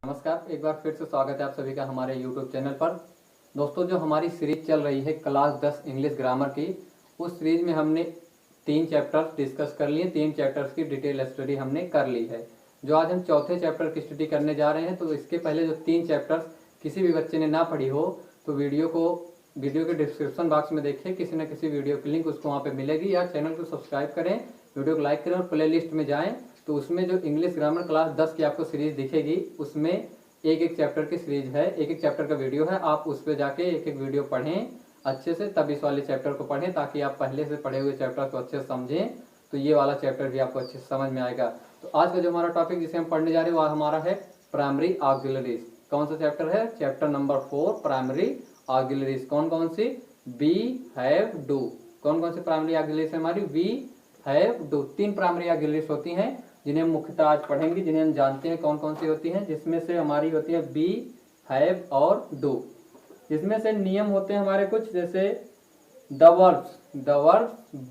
नमस्कार, एक बार फिर से स्वागत है आप सभी का हमारे YouTube चैनल पर। दोस्तों, जो हमारी सीरीज चल रही है क्लास 10 इंग्लिश ग्रामर की, उस सीरीज में हमने 3 चैप्टर्स डिस्कस कर लिए। 3 चैप्टर्स की डिटेल स्टडी हमने कर ली है। जो आज हम चौथे चैप्टर की स्टडी करने जा रहे हैं, तो इसके पहले जो 3 चैप्टर्स किसी भी बच्चे ने ना पढ़ी हो तो वीडियो के डिस्क्रिप्शन बॉक्स में देखिए, किसी न किसी वीडियो की लिंक उसको वहाँ पे मिलेगी, या चैनल को सब्सक्राइब करें, वीडियो को लाइक करें और प्ले लिस्ट में जाएँ तो उसमें जो इंग्लिश ग्रामर क्लास 10 की आपको सीरीज दिखेगी, उसमें एक चैप्टर की सीरीज है, एक चैप्टर का वीडियो है। आप उस पर जाके एक वीडियो पढ़ें अच्छे से, तब इस वाले चैप्टर को पढ़ें, ताकि आप पहले से पढ़े हुए चैप्टर को अच्छे से समझें, तो ये वाला चैप्टर भी आपको अच्छे से समझ में आएगा। तो आज का जो हमारा टॉपिक जिसे हम पढ़ने जा रहे हैं वह हमारा है प्राइमरी ऑक्सिलरीज। कौन सा चैप्टर है? Chapter number 4, primary auxiliaries. कौन कौन सी? B, have, do. कौन कौन सी प्राइमरी ऑक्सिलरीज है हमारी? Be, have, do. 3 primary auxiliaries होती हैं जिन्हें हम मुख्यतः आज पढ़ेंगे, जिन्हें हम जानते हैं कौन कौन सी होती हैं, जिसमें से हमारी होती है बी, हैव और डू। इसमें से नियम होते हैं हमारे कुछ, जैसे the verbs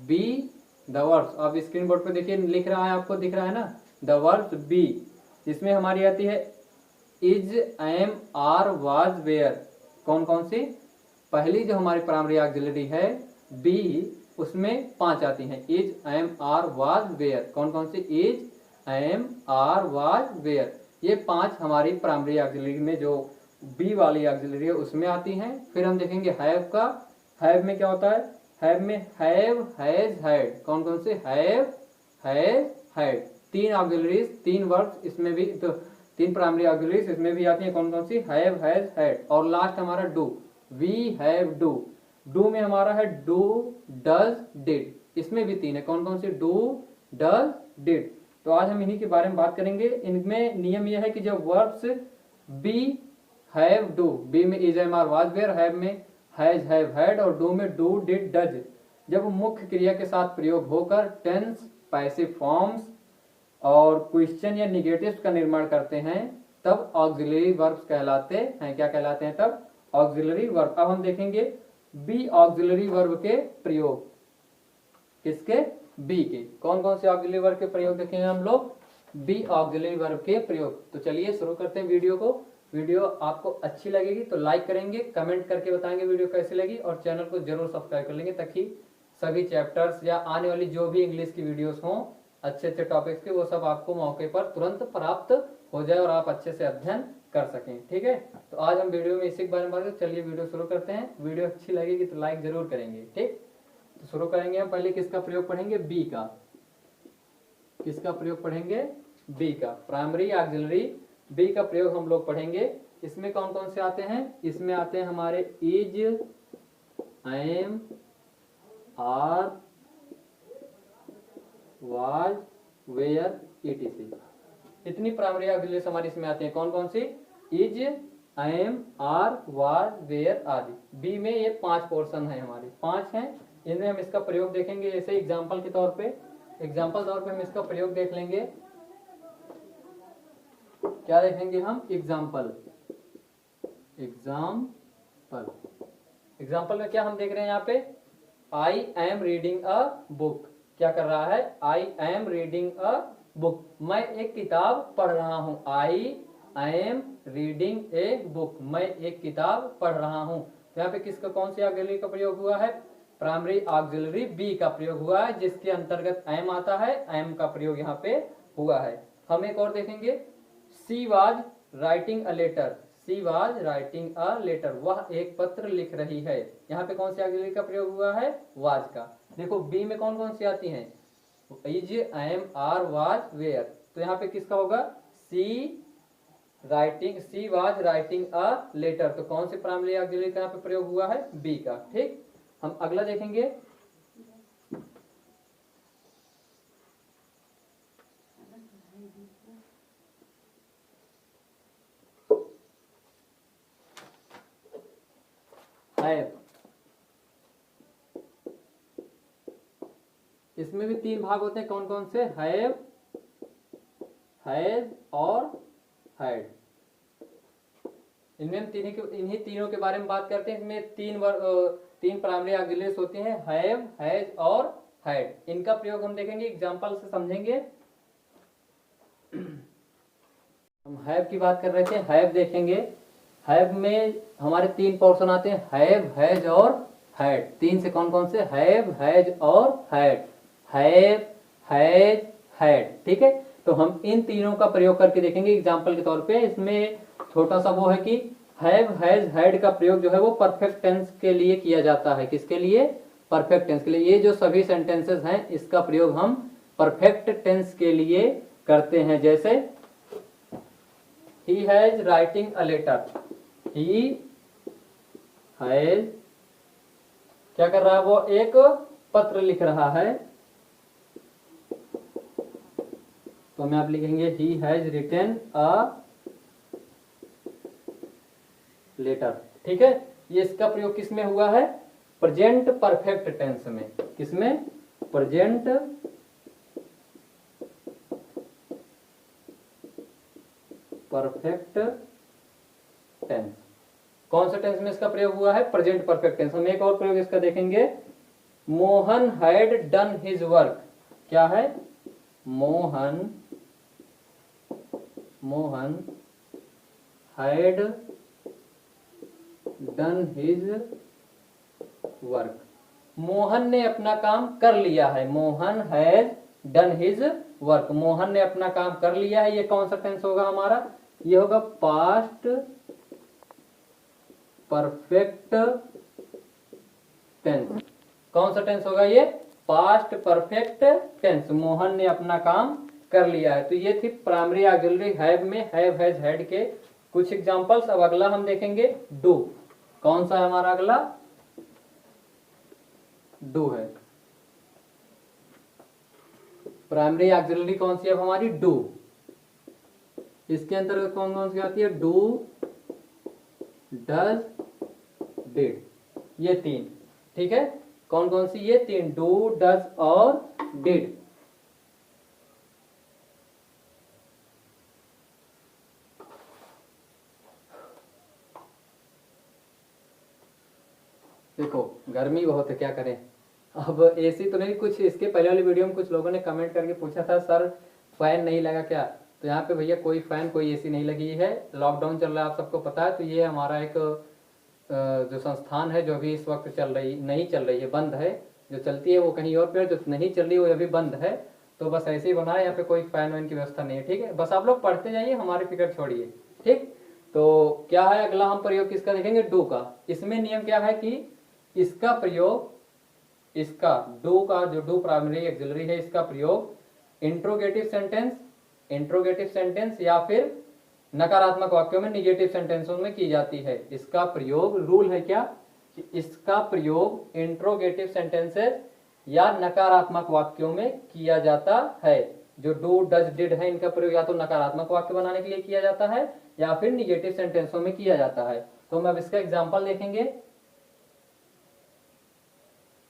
be, the verbs. आप स्क्रीन बोर्ड पे देखिए, लिख रहा है, आपको दिख रहा है ना, द वर्ब्स बी। इसमें हमारी आती है is, am, are, was, were. कौन कौन सी? पहली जो हमारी प्राइमरी ऑक्सिलरी है बी, उसमें 5 आती हैं, is, am, are, was, were. कौन कौन सी? Is, am, are, was, were. ये 5 हमारी प्राइमरी ऑक्सिलरी में, जो बी वाली ऑक्सिलरी है उसमें आती हैं। फिर हम देखेंगे हैव का। हैव में क्या होता है? हैव में हैव, हैज, हैड। कौन कौन से? Have, has, had. 3 auxiliaries, 3 verbs इसमें भी, तो 3 प्राइमरी ऑक्सिलरीज इसमें भी आती हैं। कौन कौन सी? Have, has, had. और लास्ट हमारा do, we have do. Do में हमारा है डू, डज, डिड। इसमें भी 3 है। कौन कौन सी? Do, does, did. तो आज हम इन्हीं के बारे में बात करेंगे। इनमें नियम यह है कि जब verbs be, have, do, be में is, am, are, was, were, have में हैज, हैव, हैड और डू में डू, डिड, डज, जब मुख्य क्रिया के साथ प्रयोग होकर टेंस, पैसिव फॉर्म्स और क्वेश्चन या निगेटिव्स का निर्माण करते हैं, तब ऑक्सिलरी वर्ब्स कहलाते हैं। क्या कहलाते हैं तब? Auxiliary verb. अब हम देखेंगे बी ऑक्सिलरी वर्ब के प्रयोग। किसके? बी के। कौन कौन से ऑक्सिलरी वर्ब के प्रयोग देखेंगे हम लोग? बी ऑक्सिलरी वर्ब के प्रयोग। तो चलिए शुरू करते हैं वीडियो को। वीडियो आपको अच्छी लगेगी तो लाइक करेंगे, कमेंट करके बताएंगे वीडियो कैसी लगी, और चैनल को जरूर सब्सक्राइब कर लेंगे, ताकि सभी चैप्टर्स या आने वाली जो भी इंग्लिश की वीडियोस हों अच्छे अच्छे टॉपिक्स के, वो सब आपको मौके पर तुरंत प्राप्त हो जाए और आप अच्छे से अध्ययन कर सकें। ठीक है, तो आज हम वीडियो में इसी के बारे में बात करें। चलिए वीडियो शुरू करते हैं। वीडियो अच्छी लगेगी तो लाइक जरूर करेंगे। ठीक, तो शुरू करेंगे हम। पहले किसका प्रयोग पढ़ेंगे? बी का। किसका प्रयोग पढ़ेंगे? बी का। प्राइमरी ऑक्सिलरी बी का प्रयोग हम लोग पढ़ेंगे। इसमें कौन कौन से आते हैं? इसमें आते हैं हमारे is, am, are, was, were, ETC. इतनी प्राइमरी ऑक्सिलरीज हमारी इसमें आती हैं। कौन कौन सी? Is, am, are, was, were आदि। बी में ये 5 पोर्शन है, हमारे 5 हैं। इनमें हम इसका प्रयोग देखेंगे, जैसे एग्जाम्पल के तौर पे, हम इसका प्रयोग देख लेंगे। क्या देखेंगे हम? एग्जाम्पल में क्या हम देख रहे हैं यहाँ पे? I am reading a book. क्या कर रहा है? I am reading a book. मैं एक किताब पढ़ रहा हूँ। I am reading a book. मैं एक किताब पढ़ रहा हूँ। तो यहाँ पे किसका, कौन सी ऑक्सिलरी का प्रयोग हुआ है? प्राइमरी ऑक्सिलरी बी का प्रयोग हुआ है, जिसके अंतर्गत एम आता है। एम का प्रयोग यहाँ पे हुआ है। हम एक और देखेंगे, she was writing a letter. She was writing a letter. वह एक पत्र लिख रही है। यहाँ पे कौन सी ऑक्सिलरी का प्रयोग हुआ है? वाज का। देखो बी में कौन कौन सी आती हैं? Is, am, are, was, were. तो यहाँ पे किसका होगा? She was writing a letter. तो कौन सी प्राइमरी ऑक्सिलरी का यहाँ पे प्रयोग हुआ है? बी का। ठीक, हम अगला देखेंगे। हैव। इसमें भी 3 भाग होते हैं। कौन कौन से? हैव, हैज और हैड। इनमें हम इन्हीं तीनों के बारे में बात करते हैं। इसमें 3 प्राइमरी ऑक्सिलरीज होती हैं, हैव, हैज और हैड। इनका प्रयोग हम देखेंगे, एग्जांपल से समझेंगे। हम हैव की बात कर रहे थे। हैव देखेंगे, हैव में हमारे तीन पोर्शन आते हैं, हैव, हैज और हैड। तीन से कौन कौन से? हैव, हैज और हैड। हैव, हैज, हैड, ठीक है। तो हम इन तीनों का प्रयोग करके देखेंगे एग्जाम्पल के तौर पे। इसमें छोटा सा वो है कि हैव, हैज, हैड का प्रयोग जो है वो परफेक्ट टेंस के लिए किया जाता है। किसके लिए? परफेक्ट टेंस के लिए। ये जो सभी सेंटेंसेस हैं इसका प्रयोग हम परफेक्ट टेंस के लिए करते हैं। जैसे he has writing a letter, he has क्या कर रहा है? वो एक पत्र लिख रहा है। तो हमें आप लिखेंगे he has written a letter, ठीक है। ये इसका प्रयोग किसमें हुआ है? प्रेजेंट परफेक्ट टेंस में। किसमें? Present perfect tense. कौन सा टेंस में इसका प्रयोग हुआ है? Present perfect tense. हम एक और प्रयोग इसका देखेंगे, Mohan had done his work. क्या है? Mohan had done his work. Mohan ने अपना काम कर लिया है। Mohan has done his work. Mohan ने अपना काम कर लिया है। ये कौन सा टेंस होगा हमारा? ये होगा पास्ट परफेक्ट टेंस। कौन सा टेंस होगा ये? Past perfect tense. मोहन ने अपना काम कर लिया है। तो ये थी प्राइमरी ऑक्सिलरी हैव में हैव, हैज, हैड के कुछ एग्जांपल्स। अब अगला हम देखेंगे डू। कौन सा है हमारा अगला? डू है। प्राइमरी ऑक्सिलरी कौन सी है हमारी? डू। इसके अंतर्गत कौन कौन सी आती है? Do, does, did. ये तीन, ठीक है। कौन कौन सी? ये तीन, डू, डज और डिड। देखो गर्मी बहुत है, क्या करें। अब एसी तो नहीं, कुछ इसके पहले वाली वीडियो में कुछ लोगों ने कमेंट करके पूछा था सर फैन नहीं लगा क्या? तो यहाँ पे भैया कोई फैन कोई एसी नहीं लगी है। लॉकडाउन चल रहा है, आप सबको पता है। तो ये हमारा एक जो संस्थान है जो अभी इस वक्त नहीं चल रही है, बंद है। जो चलती है वो कहीं और पे, जो नहीं चल रही वो अभी बंद है। तो बस ऐसे ही बना है, यहाँ पे कोई फैन वैन की व्यवस्था नहीं है, ठीक है। बस आप लोग पढ़ते जाइए, हमारी फिक्र छोड़िए, ठीक। तो क्या है अगला हम प्रयोग किसका देखेंगे? डू का। इसमें नियम क्या है कि इसका प्रयोग, इसका डू का जो डू प्राइमरी ऑक्सिलरी है, इसका प्रयोग इंट्रोगेटिव सेंटेंस या फिर नकारात्मक वाक्यों में, निगेटिव सेंटेंसों में की जाती है। इसका प्रयोग, रूल है क्या कि इसका प्रयोग इंट्रोगेटिव सेंटेंसेस या नकारात्मक वाक्यों में किया जाता है। जो डू, डज, डिड है, इनका प्रयोग या तो नकारात्मक वाक्य बनाने के लिए किया जाता है या फिर निगेटिव सेंटेंसों में किया जाता है। तो हम अब इसका एग्जाम्पल देखेंगे।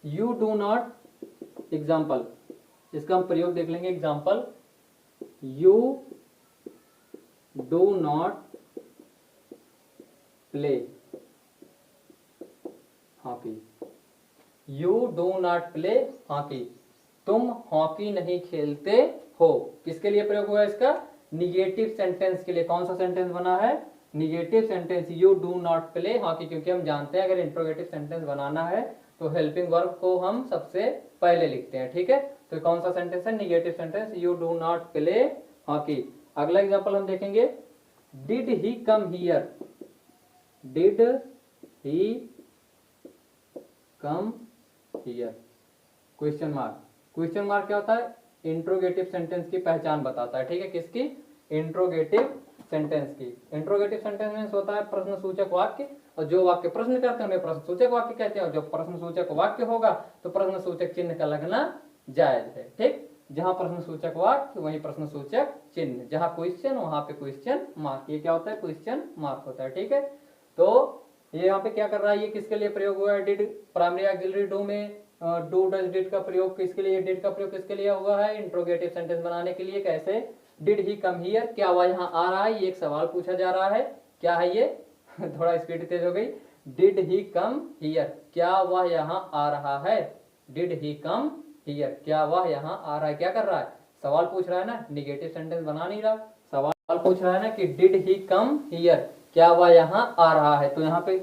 यू डू नॉट, एग्जाम्पल, इसका हम प्रयोग देख लेंगे। Example, you do not play hockey. You do not play hockey. तुम हॉकी नहीं खेलते हो। किसके लिए प्रयोग हुआ इसका? निगेटिव सेंटेंस के लिए। कौन सा सेंटेंस बना है? Negative sentence, you do not play hockey. क्योंकि हम जानते हैं अगर इंट्रोगेटिव सेंटेंस बनाना है तो हेल्पिंग वर्ब को हम सबसे पहले लिखते हैं, ठीक है। तो कौन सा सेंटेंस है? Negative sentence, you do not play hockey. अगला एग्जांपल हम देखेंगे, did he come here. Did he come here, question mark. Question mark क्या होता है? इंट्रोगेटिव सेंटेंस की पहचान बताता है, ठीक है। किसकी? इंट्रोगेटिव सेंटेंस की। इंट्रोगेटिव सेंटेंस मीन्स होता है प्रश्नसूचक वाक्य, और जो वाक्य प्रश्न करते हैं उन्हें प्रश्नसूचक वाक्य कहते हैं। और जो प्रश्नसूचक वाक्य होगा तो प्रश्नसूचक चिन्ह का लगना जायज है, ठीक। जहां प्रश्नसूचक वाक्य वहीं प्रश्नसूचक चिन्ह, जहां क्वेश्चन वहां पे क्वेश्चन मार्क। ये क्या होता है? क्वेश्चन मार्क होता है, ठीक है। तो ये यहाँ पे क्या कर रहा है? ये किसके लिए प्रयोग हुआ है? डिड, प्राइमरी ऑक्सिलरी डू में डू, डज, डिड का प्रयोग किसके लिए? डिड का प्रयोग किसके लिए हुआ है? इंट्रोगेटिव सेंटेंस बनाने के लिए। कैसे? डिड ही कम हियर, क्या वह यहाँ आ रहा है? ये एक सवाल पूछा जा रहा है। क्या है ये? थोड़ा स्पीड तेज हो गई। डिड ही कम हियर, क्या वह यहाँ आ रहा है? डिड ही कम हियर, क्या वह यहाँ आ रहा है? क्या कर रहा है? सवाल पूछ रहा है ना, निगेटिव सेंटेंस बना नहीं रहा, सवाल सवाल पूछ रहा है ना कि डिड ही कम हियर, क्या वह यहाँ आ रहा है। तो यहाँ पे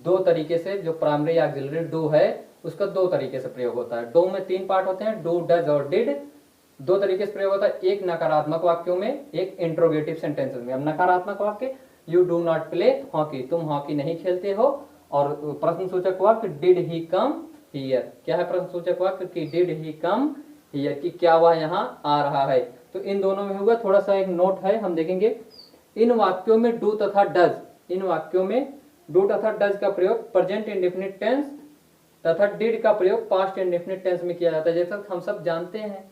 दो तरीके से जो प्राइमरी ऑक्सिलरी डू है उसका दो तरीके से प्रयोग होता है। डू में तीन पार्ट होते हैं, डू, डज और डिड। दो तरीके से प्रयोग होता है, एक नकारात्मक वाक्यों में, एक इंट्रोगेटिव सेंटेंसेस में। अब नकारात्मक वाक्य, you do not play hockey, तुम हॉकी नहीं खेलते हो। और प्रश्नसूचक वाक्य डिड ही कम हियर, क्या है प्रश्नसूचक वाक्य कि डिड ही कम हियर, कि क्या वह यहाँ आ रहा है। तो इन दोनों में होगा, थोड़ा सा एक नोट है, हम देखेंगे इन वाक्यों में डू तथा डज, इन वाक्यों में डू तथा डज का प्रयोग प्रेजेंट इंडेफिनिट टेंस तथा डिड का प्रयोग पास्ट इंडेफिनिट टेंस में किया जाता है। जैसा हम सब जानते हैं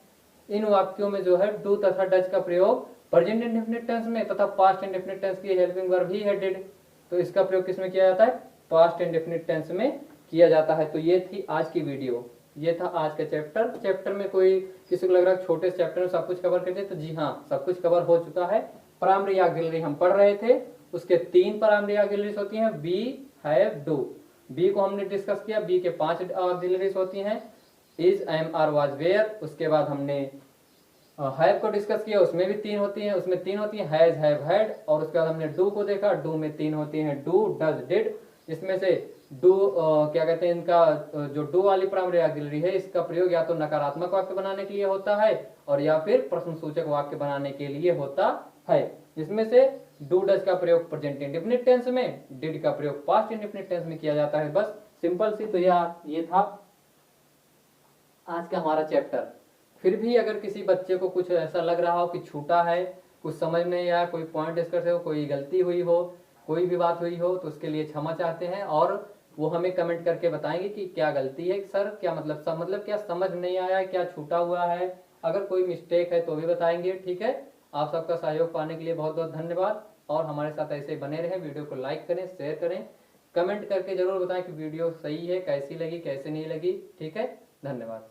इन वाक्यों में जो है डू तथा डज का प्रयोग प्रेजेंट इंडेफिनिट टेंस में तथा पास्ट इंडेफिनिट टेंस की हेल्पिंग वर्ब ही है डिड, तो इसका प्रयोग किसमें किया जाता है, पास्ट इंडेफिनिट टेंस में किया जाता है। तो ये थी आज की वीडियो, ये था आज का चैप्टर में कोई किसी को लग रहा है छोटे चैप्टर में सब कुछ कवर कर दिया, तो जी हाँ सब कुछ कवर हो चुका है। प्राइमरी ऑक्सिलरी हम पढ़ रहे थे, उसके तीन प्राइमरी ऑक्सिलरीज होती हैं, बी, हैव, डू। बी को हमने डिस्कस किया, बी के 5 ऑक्सिलरीज होती हैं, is, am, are, was, were. उसके बाद हमने हैव को डिस्कस किया, उसमें भी तीन होती हैं, हैज, हैव, हैड। और उसके बाद हमने डू को देखा, डू में तीन होती हैं, डू, डज, डिड। इसमें से डू क्या कहते हैं, इनका जो डू वाली प्राइमरी ऑक्सिलरी है इसका प्रयोग या तो नकारात्मक वाक्य बनाने के लिए होता है और या फिर प्रश्नसूचक वाक्य बनाने के लिए होता है। जिसमें से डू डज का प्रयोग प्रेजेंट इंडेफिनिट टेंस में, डिड का प्रयोग पास्ट इंडेफिनिट टेंस में किया जाता है। बस सिंपल सी। तो यार ये था आज का हमारा चैप्टर। फिर भी अगर किसी बच्चे को कुछ ऐसा लग रहा हो कि छूटा है, कुछ समझ नहीं आया, कोई पॉइंट डिस्कस हो, कोई गलती हुई हो, कोई भी बात हुई हो, तो उसके लिए क्षमा चाहते हैं और वो हमें कमेंट करके बताएंगे कि क्या गलती है सर, क्या मतलब क्या समझ नहीं आया, क्या छूटा हुआ है। अगर कोई मिस्टेक है तो भी बताएंगे, ठीक है। आप सबका सहयोग पाने के लिए बहुत बहुत धन्यवाद और हमारे साथ ऐसे ही बने रहें। वीडियो को लाइक करें, शेयर करें, कमेंट करके जरूर बताएं कि वीडियो सही है, कैसी लगी, कैसे नहीं लगी, ठीक है। धन्यवाद।